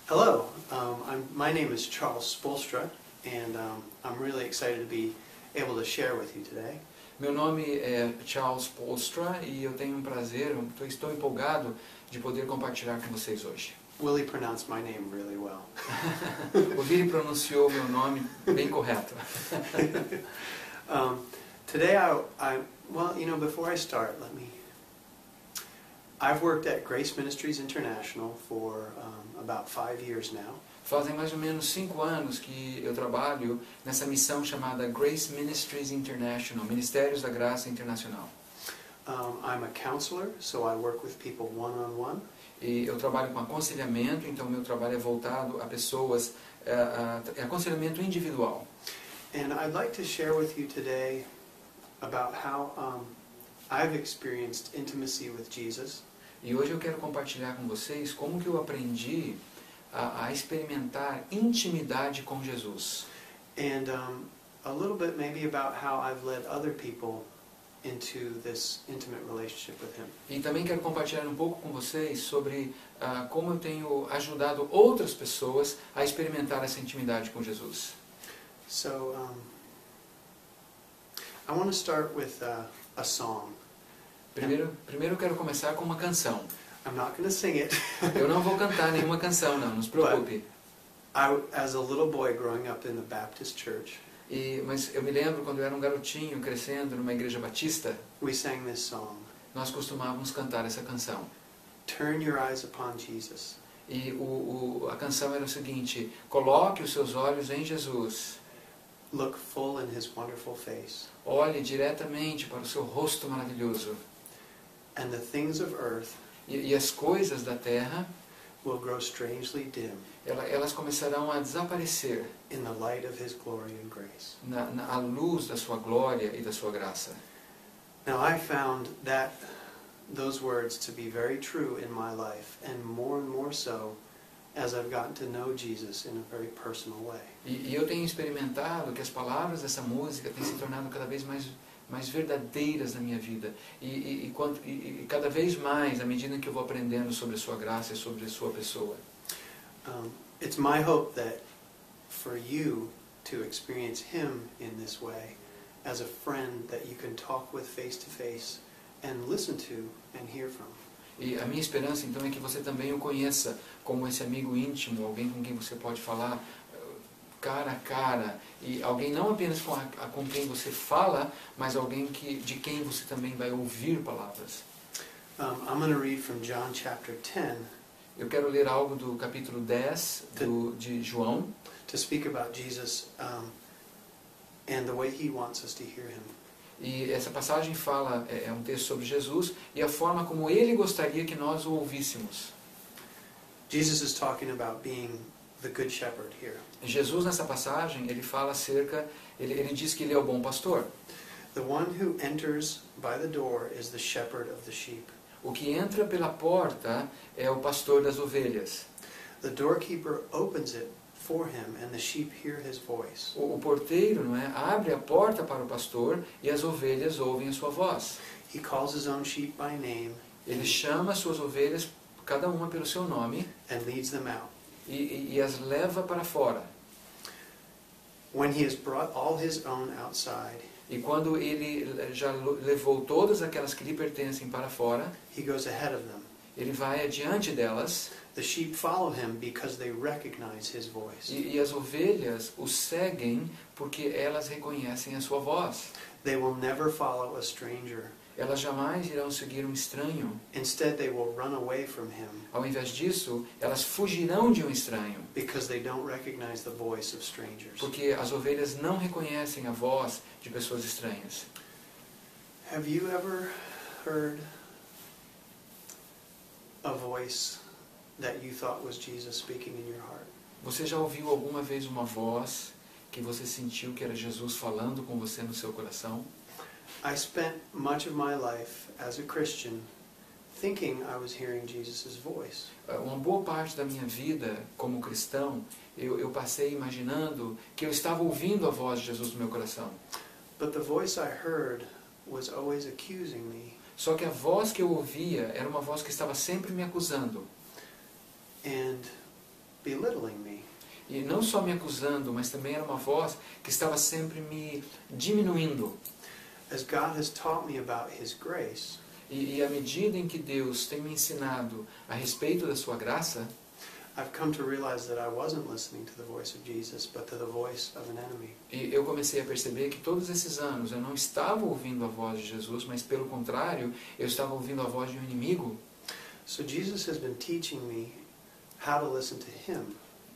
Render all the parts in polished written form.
Hello, my name is Charles Spolstra, and I'm really excited to be able to share with you today. Meu nome é Charles Polstra e eu tenho um prazer, estou empolgado de poder compartilhar com vocês hoje. Willie pronounced my name really well. O Willie pronunciou meu nome bem correto. Today before I start, I've worked at Grace Ministries International for about 5 years now. Fazem mais ou menos 5 anos que eu trabalho nessa missão chamada Grace Ministries International, Ministérios da Graça Internacional. I'm a counselor, so I work with people one-on-one. E eu trabalho com aconselhamento, então meu trabalho é voltado a pessoas, aconselhamento individual. And I'd like to share with you today about how I've experienced intimacy with Jesus. E hoje eu quero compartilhar com vocês como que eu aprendi a experimentar intimidade com Jesus. And a little bit maybe about how I've led other people into this intimate relationship with Him. E também quero compartilhar um pouco com vocês sobre como eu tenho ajudado outras pessoas a experimentar essa intimidade com Jesus. So I want to start with a song. Primeiro eu quero começar com uma canção. I'm not going to sing it. Eu não vou cantar nenhuma canção, não se preocupe. As a little boy growing up in the Baptist church, Mas eu me lembro quando eu era um garotinho crescendo numa igreja batista, we sang this song. nós costumávamos cantar essa canção. Turn your eyes upon Jesus. E a canção era o seguinte: coloque os seus olhos em Jesus. Look full in His wonderful face. Olhe diretamente para o seu rosto maravilhoso. And the things of earth E as coisas da terra, will grow strangely dim elas começarão a desaparecer in the light of His glory and grace. à luz da sua glória e da sua graça. Now I found those words to be very true in my life, and more so as I've gotten to know Jesus in a very personal way. E eu tenho experimentado que as palavras dessa música têm se tornado cada vez mais verdadeiras na minha vida. E cada vez mais, à medida que eu vou aprendendo sobre a sua graça e sobre a sua pessoa. It's my hope that for you to experience Him in this way, as a friend that you can talk with face to face and listen to and hear from. E a minha esperança, então, é que você também o conheça como esse amigo íntimo, alguém com quem você pode falar cara a cara, e alguém não apenas com quem você fala, mas alguém de quem você também vai ouvir palavras. I'm going to read from John chapter 10. Eu quero ler algo do capítulo 10 de João. To speak about Jesus and the way He wants us to hear Him. E essa passagem fala, é um texto sobre Jesus e a forma como Ele gostaria que nós o ouvíssemos. Jesus is talking about being the good shepherd here. Jesus nessa passagem, ele fala ele diz que ele é o bom pastor. The one who enters by the door is the shepherd of the sheep. O que entra pela porta é o pastor das ovelhas. The doorkeeper opens it for him and the sheep hear his voice. O porteiro, não é, abre a porta para o pastor e as ovelhas ouvem a sua voz. He calls his own sheep by name. Ele chama as suas ovelhas, cada uma pelo seu nome, and leads them out. E as leva para fora. When he has brought all his own outside, e quando ele já levou todas aquelas que lhe pertencem para fora, he goes ahead of them. Ele vai adiante delas. The sheep follow him because they recognize his voice. E as ovelhas o seguem porque elas reconhecem a sua voz. They will never follow a stranger. Elas jamais irão seguir um estranho. Instead, they will run away from him. Ao invés disso, elas fugirão de um estranho. Because they don't recognize the voice of strangers. Porque as ovelhas não reconhecem a voz de pessoas estranhas. Have you ever heard a voice that you thought was Jesus speaking in your heart? Você já ouviu alguma vez uma voz que você sentiu que era Jesus falando com você no seu coração? I spent much of my life as a Christian thinking I was hearing Jesus' voice. Uma boa parte da minha vida como cristão, eu passei imaginando que eu estava ouvindo a voz de Jesus no meu coração. But the voice I heard was always accusing me. Só que a voz que eu ouvia era uma voz que estava sempre me acusando. And belittling me. E não só me acusando, mas também era uma voz que estava sempre me diminuindo. As God has taught me about His grace, E à medida em que Deus tem me ensinado a respeito da sua graça, I've come to realize that I wasn't listening to the voice of Jesus, but to the voice of an enemy. e eu comecei a perceber que todos esses anos eu não estava ouvindo a voz de Jesus, mas pelo contrário, eu estava ouvindo a voz de um inimigo. So Jesus has been teaching me how to listen to Him.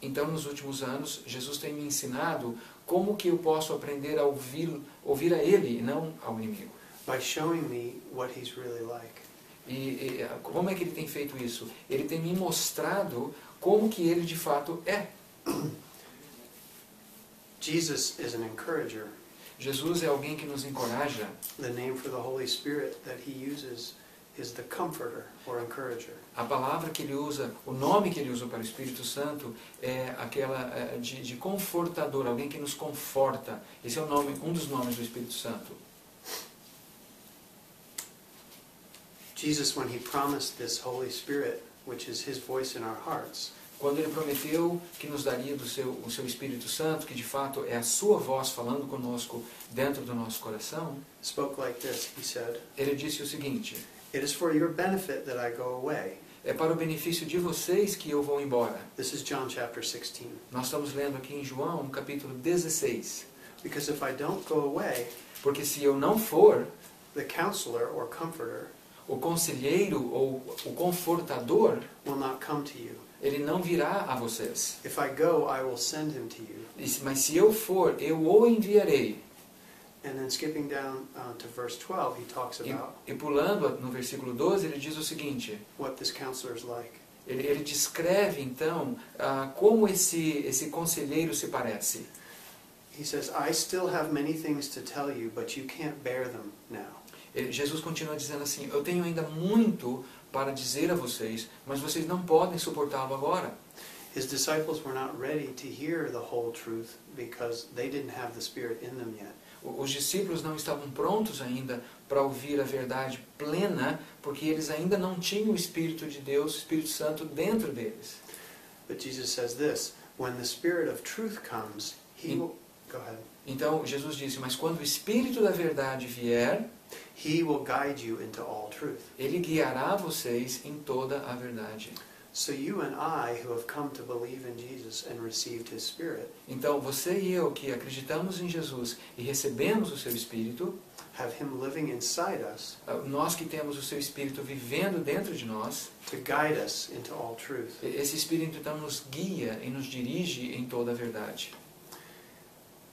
Então, nos últimos anos, Jesus tem me ensinado como que eu posso aprender a ouvir a Ele e não ao inimigo. By showing me what He's really like. E como é que Ele tem feito isso? Ele tem me mostrado como que Ele de fato é. Jesus is an encourager. Jesus é alguém que nos encoraja. The name for the Holy Spirit that He uses is the Comforter or Encourager. A palavra que ele usa, o nome que ele usa para o Espírito Santo é aquela de confortador, alguém que nos conforta. Esse é o nome, um dos nomes do Espírito Santo. Jesus, when He promised this Holy Spirit, which is His voice in our hearts, Quando ele prometeu que nos daria o seu Espírito Santo, que de fato é a sua voz falando conosco dentro do nosso coração, spoke like this. He said, ele disse o seguinte: "It is for your benefit that I go away." é para o benefício de vocês que eu vou embora. This is John chapter 16. Nós estamos lendo aqui em João, no capítulo 16. Because if I don't go away, Porque se eu não for, the counselor or comforter o conselheiro ou o confortador, will not come to you. ele não virá a vocês. If I go, I will send him to you. Mas se eu for, eu o enviarei. And then skipping down to verse 12, he talks about E pulando no versículo 12, ele diz o seguinte: what this counselor is like. ele descreve então como esse conselheiro se parece. He says, "I still have many things to tell you, but you can't bear them now." Jesus continua dizendo assim: eu tenho ainda muito para dizer a vocês, mas vocês não podem suportá-lo agora. His disciples were not ready to hear the whole truth because they didn't have the Spirit in them yet. Os discípulos não estavam prontos ainda para ouvir a verdade plena, porque eles ainda não tinham o Espírito de Deus, o Espírito Santo dentro deles. But Jesus says this, when the Spirit of truth comes, He will... Go ahead. Então Jesus disse: mas quando o Espírito da verdade vier, He will guide you into all truth. ele guiará vocês em toda a verdade. So you and I, who have come to believe in Jesus and received His Spirit, Então você e eu que acreditamos em Jesus e recebemos o seu Espírito, have Him living inside us nós que temos o seu Espírito vivendo dentro de nós, to guide us into all truth. esse Espírito então nos guia e nos dirige em toda a verdade.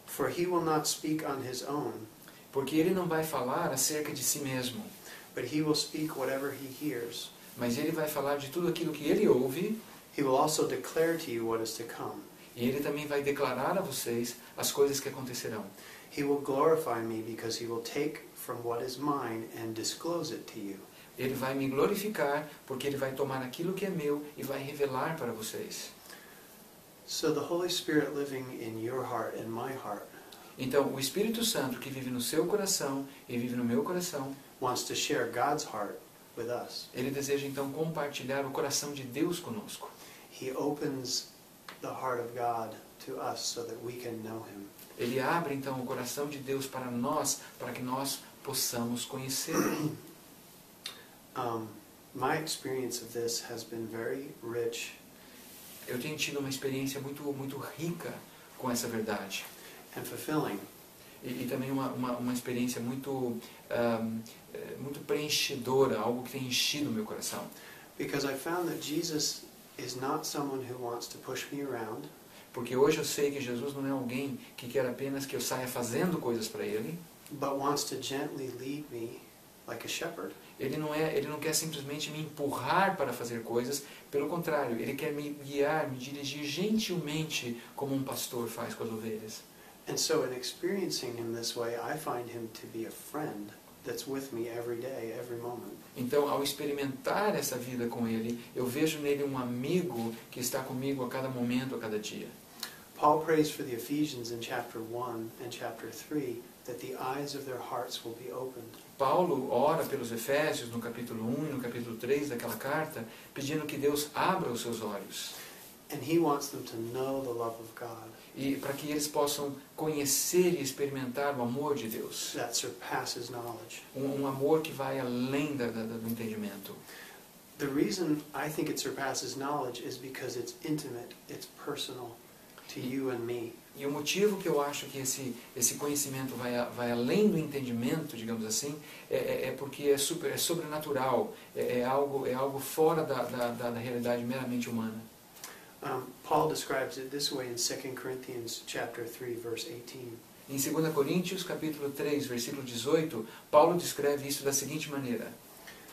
For He will not speak on His own, Porque ele não vai falar acerca de si mesmo, but He will speak whatever He hears. mas ele vai falar de tudo aquilo que ele ouve, He will also declare to you what is to come. e ele também vai declarar a vocês as coisas que acontecerão. He will glorify me because He will take from what is mine and disclose it to you. Ele vai me glorificar, porque ele vai tomar aquilo que é meu e vai revelar para vocês. So the Holy Spirit living in your heart and my heart Então, o Espírito Santo que vive no seu coração e vive no meu coração, wants to share God's heart with us. ele deseja então compartilhar o coração de Deus conosco. He opens the heart of God to us so that we can know Him. Ele abre então o coração de Deus para nós, para que nós possamos conhecê-lo. My experience of this has been very rich Eu tenho tido uma experiência muito rica com essa verdade. and fulfilling. E também uma experiência muito preenchedora, algo que tem enchido o meu coração. Because I found that Jesus is not someone who wants to push me around. Porque hoje eu sei que Jesus não é alguém que quer apenas que eu saia fazendo coisas para Ele. But wants to gently lead me like a shepherd. Ele não quer simplesmente me empurrar para fazer coisas. Pelo contrário, Ele quer me guiar, me dirigir gentilmente como um pastor faz com as ovelhas. And so in experiencing Him this way, I find Him to be a friend that's with me every day, every moment. Então, ao experimentar essa vida com Ele, eu vejo nele um amigo que está comigo a cada momento, a cada dia. Paul prays for the Ephesians in chapter 1 and chapter 3 that the eyes of their hearts will be opened. Paulo ora pelos Efésios no capítulo 1 e no capítulo 3 daquela carta, pedindo que Deus abra os seus olhos. And He wants them to know the love of God E para que eles possam conhecer e experimentar o amor de Deus. that surpasses knowledge. Um amor que vai além do entendimento. The reason I think it surpasses knowledge is because it's intimate, it's personal to you and me. E o motivo que eu acho que esse conhecimento vai além do entendimento, digamos assim, é porque é sobrenatural, é algo fora da realidade meramente humana. Paul describes it this way in 2 Corinthians chapter 3, verse 18. Em 2 Coríntios, capítulo 3, versículo 18, Paulo descreve isso da seguinte maneira: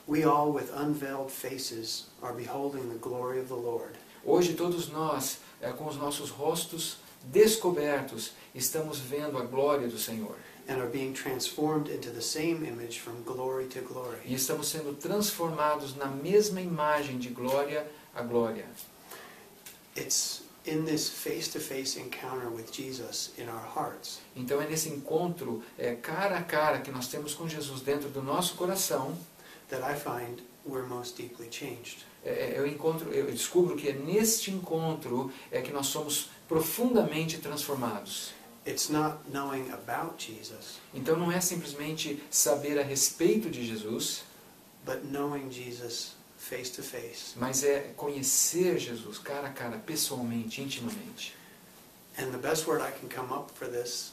We all with unveiled faces are beholding the glory of the Lord. Hoje todos nós, com os nossos rostos descobertos, estamos vendo a glória do Senhor. And are being transformed into the same image from glory to glory. E estamos sendo transformados na mesma imagem de glória a glória. It's in this face-to-face encounter with Jesus in our hearts Então é nesse encontro cara a cara que nós temos com Jesus dentro do nosso coração, that I find we're most deeply changed. eu descubro que é neste encontro que nós somos profundamente transformados. It's not knowing about Jesus, Então não é simplesmente saber a respeito de Jesus, but knowing Jesus face to face. mas é conhecer Jesus cara a cara, pessoalmente, intimamente. And the best word I can come up for this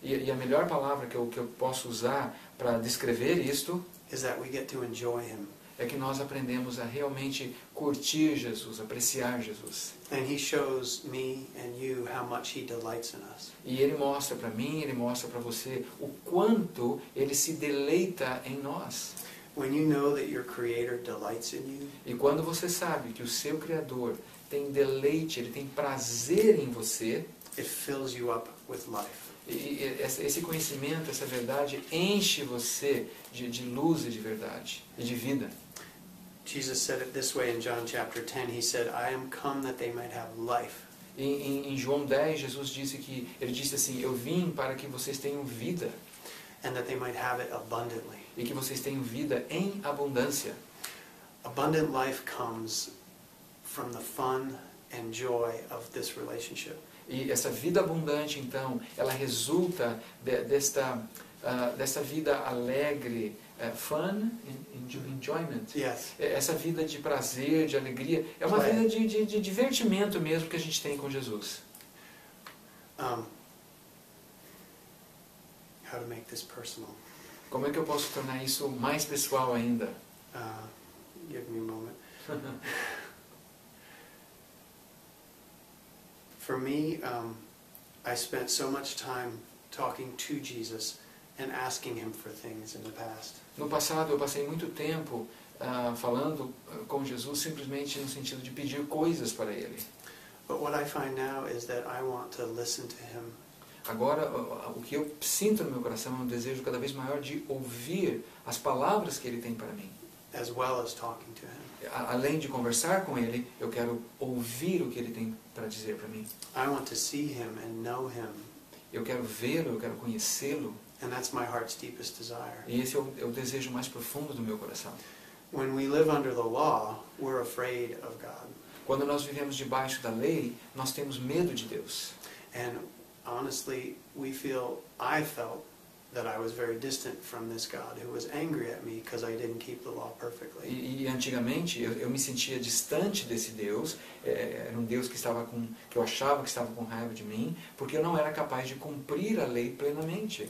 E a melhor palavra que eu posso usar para descrever isto is that we get to enjoy Him. é que nós aprendemos a realmente curtir Jesus, apreciar Jesus. And He shows me and you how much He delights in us. E Ele mostra para mim, Ele mostra para você o quanto Ele se deleita em nós. When you know that your Creator delights in you, E quando você sabe que o seu Criador tem deleite, Ele tem prazer em você, it fills you up with life. e esse conhecimento, essa verdade, enche você de luz e de verdade, e de vida. Jesus said it this way in John chapter 10. He said, I am come that they might have life. Em João 10, Jesus ele disse assim: eu vim para que vocês tenham vida, And that they might have it abundantly. e que vocês tenham vida em abundância. Abundant life comes from the fun and joy of this relationship. E essa vida abundante, então, ela resulta desta vida alegre, fun, enjoyment. Yes. Essa vida de prazer, de alegria, é uma vida de divertimento mesmo que a gente tem com Jesus. How to make this personal? Como é que eu posso tornar isso mais pessoal ainda? Give me a moment. For me, I spent so much time talking to Jesus and asking Him for things in the past. No passado, eu passei muito tempo falando com Jesus simplesmente no sentido de pedir coisas para Ele. But what I find now is that I want to listen to Him. Agora, o que eu sinto no meu coração é um desejo cada vez maior de ouvir as palavras que Ele tem para mim. As well as talking to Him. Além de conversar com Ele, eu quero ouvir o que Ele tem para dizer para mim. I want to see Him and know Him. Eu quero vê-lo, eu quero conhecê-lo. And that's my heart's deepest desire. E esse é o desejo mais profundo do meu coração. When we live under the law, we're afraid of God. Quando nós vivemos debaixo da lei, nós temos medo de Deus. And honestly, I felt that I was very distant from this God who was angry at me because I didn't keep the law perfectly. E antigamente eu me sentia distante desse Deus. Era um Deus que eu achava que estava com raiva de mim, porque eu não era capaz de cumprir a lei plenamente.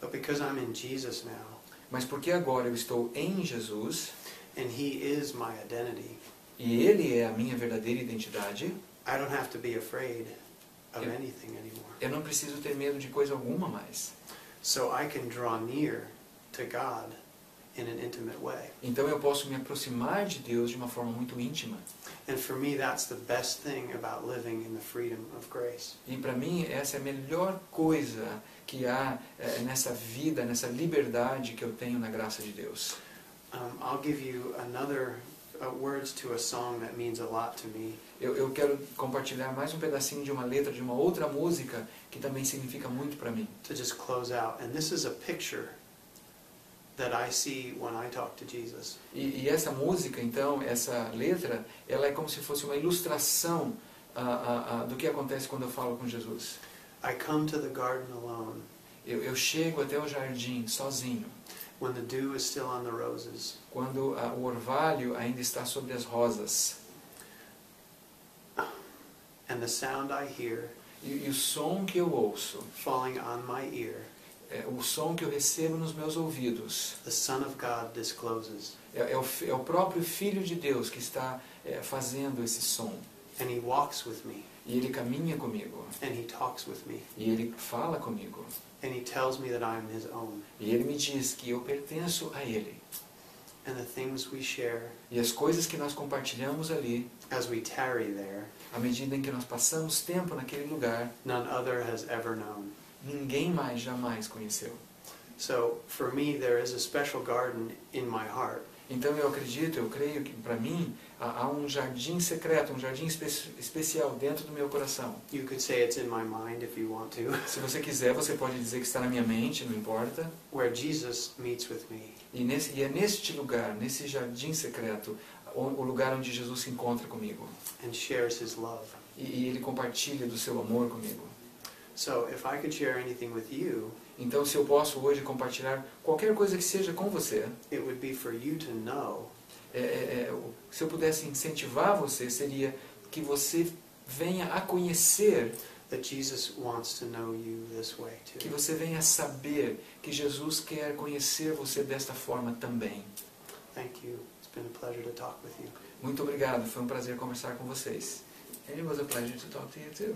But because I'm in Jesus now, Mas porque agora eu estou em Jesus, and He is my identity, e Ele é a minha verdadeira identidade, I don't have to be afraid of anything anymore. eu não preciso ter medo de coisa alguma mais. So I can draw near to God in an intimate way. Então eu posso me aproximar de Deus de uma forma muito íntima. And for me, that's the best thing about living in the freedom of grace. E para mim essa é a melhor coisa que há nessa vida, nessa liberdade que eu tenho na graça de Deus. I'll give you another words to a song that means a lot to me. Eu quero compartilhar mais um pedacinho de uma letra de uma outra música que também significa muito para mim. To just close out. And this is a picture that I see when I talk to Jesus. E essa música, então, essa letra, ela é como se fosse uma ilustração do que acontece quando eu falo com Jesus. I come to the garden alone. Eu chego até o jardim sozinho, When the dew is still on the roses. quando o orvalho ainda está sobre as rosas. And the sound I hear E o som que eu ouço, falling on my ear, o som que eu recebo nos meus ouvidos, the Son of God discloses. é o próprio Filho de Deus que está fazendo esse som. And he walks with me. E ele caminha comigo. And he talks with me. E ele fala comigo. And he tells me that I am his own. E ele me diz que eu pertenço a ele. And the things we share E as coisas que nós compartilhamos ali, as we tarry there, à medida em que nós passamos tempo naquele lugar, none other has ever known. ninguém mais jamais conheceu. So for me, there is a special garden in my heart. Então eu creio que para mim há um jardim secreto, um jardim especial dentro do meu coração. You could say it's in my mind if you want to. Se você quiser, você pode dizer que está na minha mente, não importa. Where Jesus meets with me. E é neste lugar, nesse jardim secreto, o lugar onde Jesus se encontra comigo. And shares his love. E ele compartilha do seu amor comigo. So if I could share anything with you, Então, se eu posso hoje compartilhar qualquer coisa que seja com você, it would be for you to know se eu pudesse incentivar você, seria que você venha a conhecer, that Jesus wants to know you this way que too. você venha a saber que Jesus quer conhecer você desta forma também. Thank you. It's been a pleasure to talk with you. Muito obrigado, foi um prazer conversar com vocês. And it was a pleasure to talk to you too.